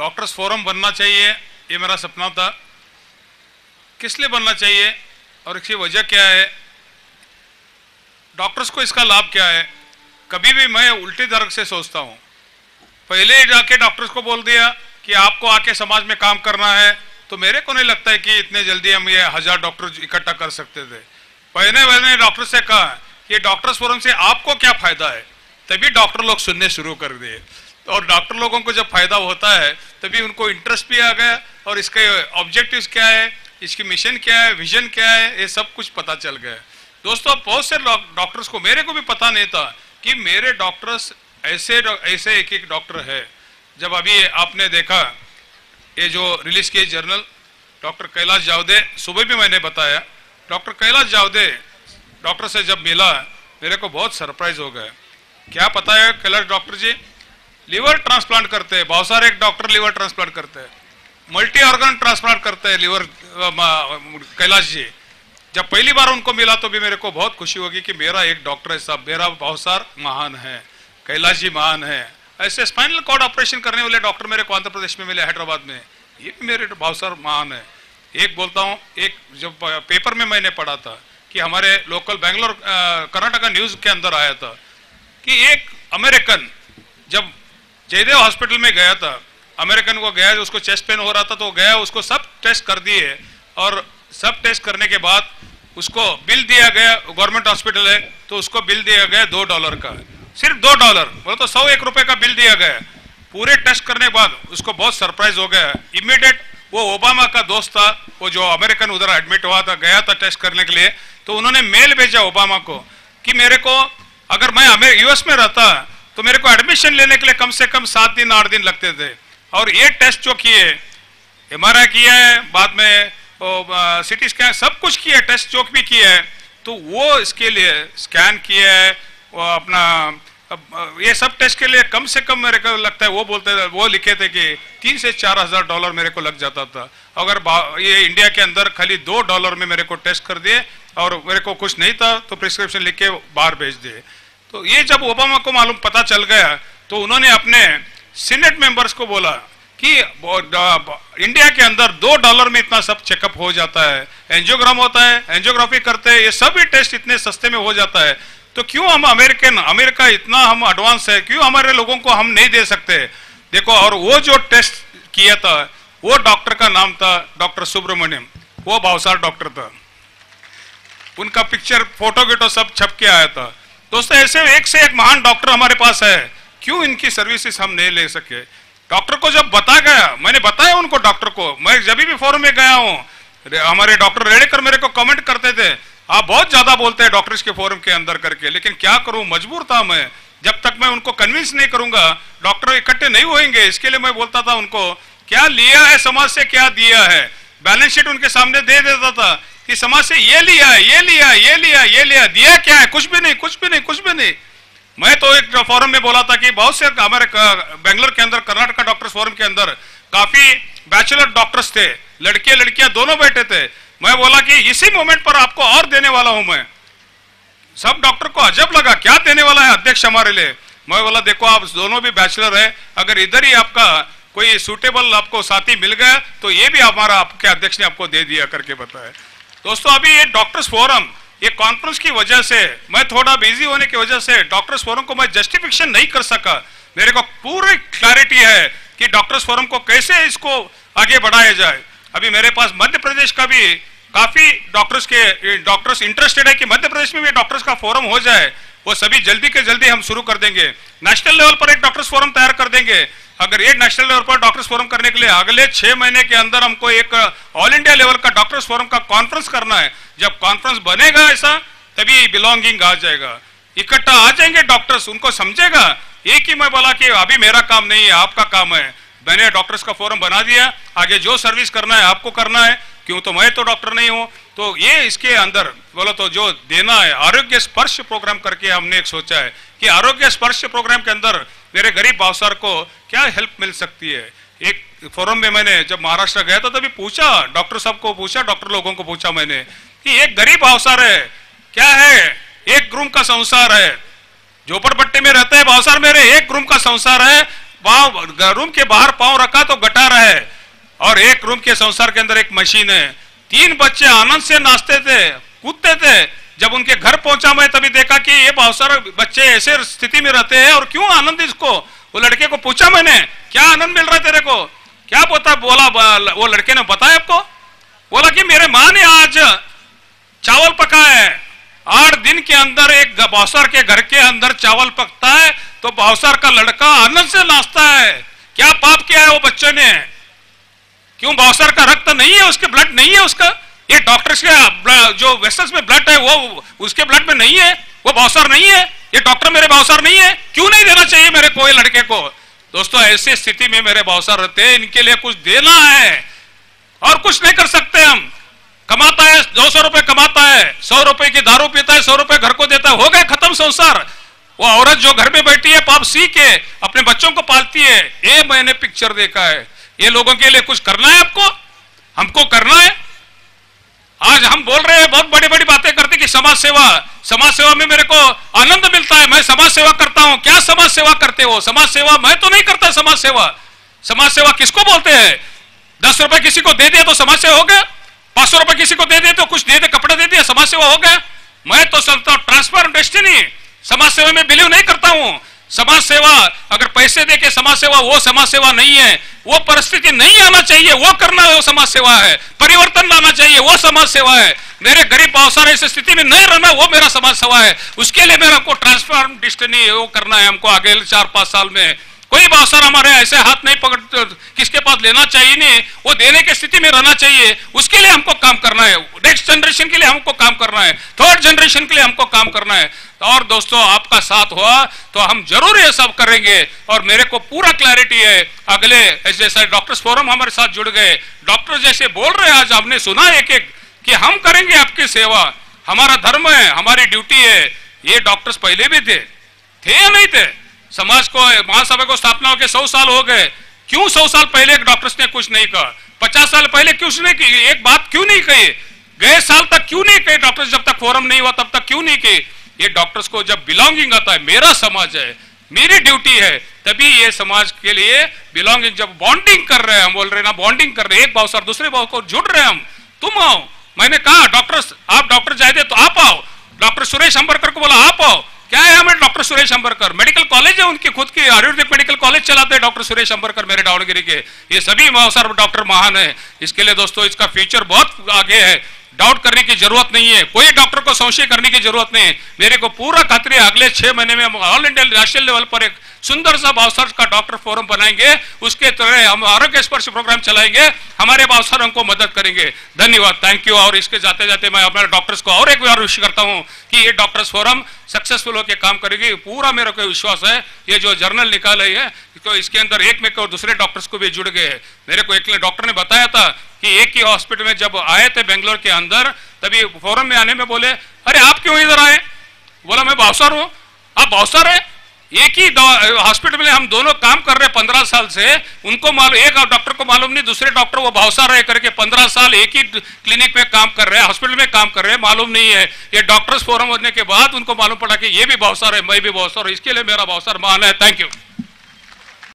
Doctors forum बनना चाहिए, ये मेरा सपना था। किस लिए बनना चाहिए और इसकी वजह क्या है, डॉक्टर्स को इसका लाभ क्या है? कभी भी मैं उल्टी तरह से सोचता हूँ। पहले ही जाके डॉक्टर्स को बोल दिया कि आपको आके समाज में काम करना है, तो मेरे को नहीं लगता है कि इतने जल्दी हम ये 1000 डॉक्टर इकट्ठा कर सकते थे। पहले मैंने डॉक्टर से कहा कि डॉक्टर्स फोरम से आपको क्या फायदा है, तभी डॉक्टर लोग सुनने शुरू कर दिए। और डॉक्टर लोगों को जब फायदा होता है तभी उनको इंटरेस्ट भी आ गया और इसके ऑब्जेक्टिव्स क्या है, इसकी मिशन क्या है, विजन क्या है, ये सब कुछ पता चल गया। दोस्तों, बहुत से डॉक्टर्स को, मेरे को भी पता नहीं था कि मेरे डॉक्टर्स ऐसे एक एक डॉक्टर है। जब अभी आपने देखा ये जो रिलीज किए जर्नल, डॉक्टर कैलाश जावदे, सुबह भी मैंने बताया, डॉक्टर कैलाश जावदे डॉक्टर से जब मिला मेरे को बहुत सरप्राइज हो गया। क्या पता है कैलाश डॉक्टर जी लिवर ट्रांसप्लांट करते हैं, बहुत सारे एक डॉक्टर लिवर ट्रांसप्लांट करते हैं, मल्टी ऑर्गन ट्रांसप्लांट करते हैं लिवर। कैलाश जी जब पहली बार उनको मिला तो भी मेरे को बहुत खुशी होगी कि मेरा एक डॉक्टर है साहब, मेरा भावसार महान है, कैलाश जी महान है। ऐसे स्पाइनल कॉर्ड ऑपरेशन करने वाले डॉक्टर मेरे को आंध्र प्रदेश में मिले, हैदराबाद में, ये भी मेरे भावसार महान है। एक बोलता हूँ, एक जब पेपर में मैंने पढ़ा था कि हमारे लोकल बेंगलोर कर्नाटका न्यूज के अंदर आया था कि एक अमेरिकन जब जयदेव हॉस्पिटल में गया था, अमेरिकन को गया, उसको चेस्ट पेन हो रहा था तो गया, उसको सब टेस्ट कर दिए और सब टेस्ट करने के बाद उसको बिल दिया गया, गवर्नमेंट हॉस्पिटल है तो उसको बिल दिया गया $2 का, सिर्फ $2, बोलो तो 101 रुपए का बिल दिया गया। पूरे टेस्ट करने के बाद उसको बहुत सरप्राइज हो गया। इमीडिएट वो ओबामा का दोस्त था, वो जो अमेरिकन उधर एडमिट हुआ था, गया था टेस्ट करने के लिए, तो उन्होंने मेल भेजा ओबामा को कि मेरे को, अगर मैं यूएस में रहता तो मेरे को एडमिशन लेने के लिए कम से कम 7 दिन 8 दिन लगते थे, और ये टेस्ट जो किए, MRI किया है, बाद में CT स्कैन, सब कुछ किया है, टेस्ट जो भी किया है, तो वो इसके लिए स्कैन किया है, वो अपना ये सब टेस्ट के लिए कम से कम मेरे को लगता है, वो बोलते थे, वो लिखे थे कि $3,000 से $4,000 मेरे को लग जाता था। अगर ये इंडिया के अंदर खाली $2 में मेरे को टेस्ट कर दिए और मेरे को कुछ नहीं था तो प्रिस्क्रिप्शन लिख के बाहर भेज दिए। तो ये जब ओबामा को मालूम पता चल गया तो उन्होंने अपने सीनेट मेंबर्स को बोला कि इंडिया के अंदर $2 में इतना सब चेकअप हो जाता है, एंजियोग्राम होता है, एंजियोग्राफी करते हैं, ये सभी टेस्ट इतने सस्ते में हो जाता है, तो क्यों हम अमेरिका इतना हम एडवांस है, क्यों हमारे लोगों को हम नहीं दे सकते? देखो, और वो जो टेस्ट किया था वो डॉक्टर का नाम था डॉक्टर सुब्रमण्यम, वो भावसार डॉक्टर था, उनका पिक्चर फोटो गिटो सब छप के आया था। दोस्तों, ऐसे एक से एक महान डॉक्टर हमारे पास है, क्यों इनकी सर्विसेज हम नहीं ले सके? डॉक्टर को जब बता गया, मैंने बताया उनको, डॉक्टर को, मैं जब भी फोरम में गया हूँ, हमारे डॉक्टर रेडेकर मेरे को कमेंट करते थे, आप बहुत ज्यादा बोलते हैं डॉक्टर्स के फोरम के अंदर करके, लेकिन क्या करूं, मजबूर था मैं। जब तक मैं उनको कन्विंस नहीं करूंगा डॉक्टर इकट्ठे नहीं होंगे, इसके लिए मैं बोलता था उनको क्या लिया है समाज से, क्या दिया है, बैलेंस शीट उनके सामने दे देता था कि समाज से ये लिया है, ये लिया, ये लिया, ये लिया, दिया क्या है? कुछ भी नहीं, कुछ भी नहीं, कुछ भी नहीं। मैं तो एक फोरम में बोला था कि बहुत से हमारे बेंगलोर के अंदर, कर्नाटका डॉक्टर्स फोरम के अंदर काफी बैचलर डॉक्टर्स थे, लड़के लड़कियां दोनों बैठे थे। मैं बोला कि इसी मोमेंट पर आपको और देने वाला हूं मैं। सब डॉक्टर को अजब लगा, क्या देने वाला है अध्यक्ष हमारे लिए? मैं बोला देखो, आप दोनों भी बैचलर है, अगर इधर ही आपका कोई सूटेबल आपको साथी मिल गया तो ये भी हमारा आपके अध्यक्ष ने आपको दे दिया करके बताया। दोस्तों, अभी ये डॉक्टर्स फोरम, ये कॉन्फ्रेंस की वजह से, मैं थोड़ा बिजी होने की वजह से डॉक्टर्स फोरम को मैं जस्टिफिकेशन नहीं कर सका। मेरे को पूरी क्लैरिटी है कि डॉक्टर्स फोरम को कैसे इसको आगे बढ़ाया जाए। अभी मेरे पास मध्य प्रदेश का भी काफी डॉक्टर्स इंटरेस्टेड है कि मध्य प्रदेश में भी डॉक्टर्स का फोरम हो जाए, वो सभी जल्दी के जल्दी हम शुरू कर देंगे। नेशनल लेवल पर एक डॉक्टर्स फोरम तैयार कर देंगे। अगर ये नेशनल लेवल पर डॉक्टर्स फोरम करने के लिए अगले 6 महीने के अंदर हमको एक ऑल इंडिया लेवल का डॉक्टर्स फोरम का कॉन्फ्रेंस करना है। जब कॉन्फ्रेंस बनेगा ऐसा, तभी बिलोंगिंग आ जाएगा, इकट्ठा आ जाएंगे डॉक्टर्स, उनको समझेगा। एक ही मैं बोला कि अभी मेरा काम नहीं है, आपका काम है, मैंने डॉक्टर्स का फोरम बना दिया, आगे जो सर्विस करना है आपको करना है, क्यों तो मैं तो डॉक्टर नहीं हूं। तो ये इसके अंदर बोलो तो जो देना है, आरोग्य स्पर्श प्रोग्राम करके हमने एक सोचा है कि आरोग्य स्पर्श प्रोग्राम के अंदर मेरे गरीब भावसार को क्या हेल्प मिल सकती है। एक फोरम में मैंने जब महाराष्ट्र गया था तभी पूछा, डॉक्टर साहब को पूछा, डॉक्टर लोगों को पूछा मैंने कि एक गरीब भावसार है, क्या है, एक रूम का संसार है, झोपड़पट्टी में रहते हैं भावसार, मेरे एक रूम का संसार है, रूम के बाहर पांव रखा तो गटार है, और एक रूम के संसार के अंदर एक मशीन है। 3 बच्चे आनंद से नाचते थे, कूदते थे। जब उनके घर पहुंचा मैं तभी देखा कि ये बहुत सारे बच्चे ऐसे स्थिति में रहते हैं और क्यों आनंद इसको। वो लड़के को पूछा मैंने, क्या आनंद मिल रहा है तेरे को, क्या बोला वो लड़के ने बताया आपको, बोला कि मेरे माँ ने आज चावल पकाया है। 8 दिन के अंदर एक बाउसर के घर के अंदर चावल पकता है तो बाउसर का लड़का आनंद से नाचता है। क्या पाप किया है वो बच्चे ने, क्यों बाउसर का रक्त नहीं है, उसके ब्लड नहीं है उसका, ये डॉक्टर्स के जो वेसल्स में ब्लड है वो उसके ब्लड में नहीं है, वो बाउसर नहीं है, ये डॉक्टर मेरे बाउसर नहीं है, क्यों नहीं देना चाहिए मेरे कोई लड़के को। दोस्तों ऐसी स्थिति में मेरे बाउसर रहते हैं, इनके लिए कुछ देना है और कुछ नहीं कर सकते हम। कमाता है 200 रुपए कमाता है, 100 रुपए की दारू पीता है, 100 रुपए घर को देता है, हो गया खत्म संसार। वो औरत जो घर में बैठी है पाप सीख के अपने बच्चों को पालती है, ये मैंने पिक्चर देखा है। ये लोगों के लिए कुछ करना है आपको, हमको करना है। आज हम बोल रहे हैं, बहुत बड़ी बड़ी बातें करते कि समाज सेवा में मेरे को आनंद मिलता है, मैं समाज सेवा करता हूं। क्या समाज सेवा करते हो, समाज सेवा मैं तो नहीं करता। समाज सेवा किसको बोलते हैं, 10 रुपए किसी को दे दिया तो समाज सेवा हो गया, 500 रुपए किसी को दे दिए तो कुछ दे दे कपड़े दे दिया समाज सेवा हो गया। मैं तो चलता हूं ट्रांसफर डेस्टिनी, समाज सेवा में बिलीव नहीं करता हूं। समाज सेवा अगर पैसे दे के समाज सेवा, वो समाज सेवा नहीं है। वो परिस्थिति नहीं आना चाहिए, वो करना है, वो समाज सेवा है। परिवर्तन लाना चाहिए, वो समाज सेवा है। मेरे गरीब बाउसर ऐसी स्थिति में नहीं रहना, वो मेरा समाज सेवा है। उसके लिए मेरा को ट्रांसफॉर्म डेस्टिनी वो करना है हमको आगे 4-5 साल में। कोई बाउसर हमारे ऐसे हाथ नहीं पकड़, किसके पास लेना चाहिए नहीं, वो देने की स्थिति में रहना चाहिए। उसके लिए हमको काम करना है, नेक्स्ट जनरेशन के लिए हमको काम करना है, 3rd जनरेशन के लिए हमको काम करना है। और दोस्तों आपका साथ हुआ तो हम जरूर ये सब करेंगे। और मेरे को पूरा क्लैरिटी है, अगले जैसे डॉक्टर्स फोरम हमारे साथ जुड़ गए, डॉक्टर जैसे बोल रहे हैं, आज हमने सुना एक कि हम करेंगे आपकी सेवा, हमारा धर्म है, हमारी ड्यूटी है। ये डॉक्टर्स पहले भी थे या नहीं थे? समाज को महासभा को स्थापना होकर 100 साल हो गए, क्यों 100 साल पहले डॉक्टर्स ने कुछ नहीं कहा? 50 साल पहले क्यों नहीं की एक बात, क्यों नहीं कही? गए साल तक क्यों नहीं कही डॉक्टर्स, जब तक फोरम नहीं हुआ तब तक क्यों नहीं की? ये डॉक्टर्स को जब बिलोंगिंग आता है, मेरा समाज है, मेरी ड्यूटी है, तभी ये समाज के लिए बिलोंगिंग, जब बॉन्डिंग कर रहे हैं, हम बोल रहे हैं ना बॉन्डिंग कर रहे हैं, एक बाउसर दूसरे बाउसर को जुड़ रहे हैं हम, तुम आओ। मैंने कहा डॉक्टर्स, आप डॉक्टर जायदे तो आप आओ। डॉक्टर सुरेश अंबरकर को बोला आप आओ। क्या है हमें डॉक्टर सुरेश अंबरकर, मेडिकल कॉलेज है उनकी खुद की, आयुर्वेदिक मेडिकल कॉलेज चलाते हैं डॉक्टर सुरेश अंबरकर मेरे दावणगिरी के। ये सभी डॉक्टर महान है। इसके लिए दोस्तों इसका फ्यूचर बहुत आगे है, डाउट करने की जरूरत नहीं है, कोई डॉक्टर को संशय करने की जरूरत नहीं है। मेरे को पूरा खातिर है अगले 6 महीने में हम ऑल इंडिया नेशनल लेवल पर एक सुंदर सा बाउसर का डॉक्टर फोरम बनाएंगे, उसके तरह हम आरोग्य स्पर्श प्रोग्राम चलाएंगे, हमारे बाउसर हमको मदद करेंगे। धन्यवाद, थैंक यू। और इसके जाते जाते मैं हमारे डॉक्टर्स को और एक बार विश करता हूं कि ये डॉक्टर्स फोरम सक्सेसफुल होकर काम करेगी, पूरा मेरे को विश्वास है। ये जो जर्नल निकाले है तो इसके अंदर एक में और दूसरे डॉक्टर्स को भी जुड़ गए। मेरे को एक डॉक्टर ने बताया था कि एक ही हॉस्पिटल में जब आए थे बेंगलोर के अंदर, तभी फोरम में आने में बोले, अरे आप क्यों इधर आए? बोला मैं बाउसर हूं। आप बाउसर है? एक ही हॉस्पिटल में हम दोनों काम कर रहे हैं 15 साल से, उनको मालूम, एक डॉक्टर को मालूम नहीं, दूसरे डॉक्टर वो बाउसर है करके 15 साल एक ही क्लिनिक में काम कर रहे हैं, हॉस्पिटल में काम कर रहे हैं, मालूम नहीं है। ये डॉक्टर्स फोरम होने के बाद उनको मालूम पड़ा कि ये भी बाउसर है, मैं भी बाउसर हूं। इसके लिए मेरा बाउसर मान है। Thank you.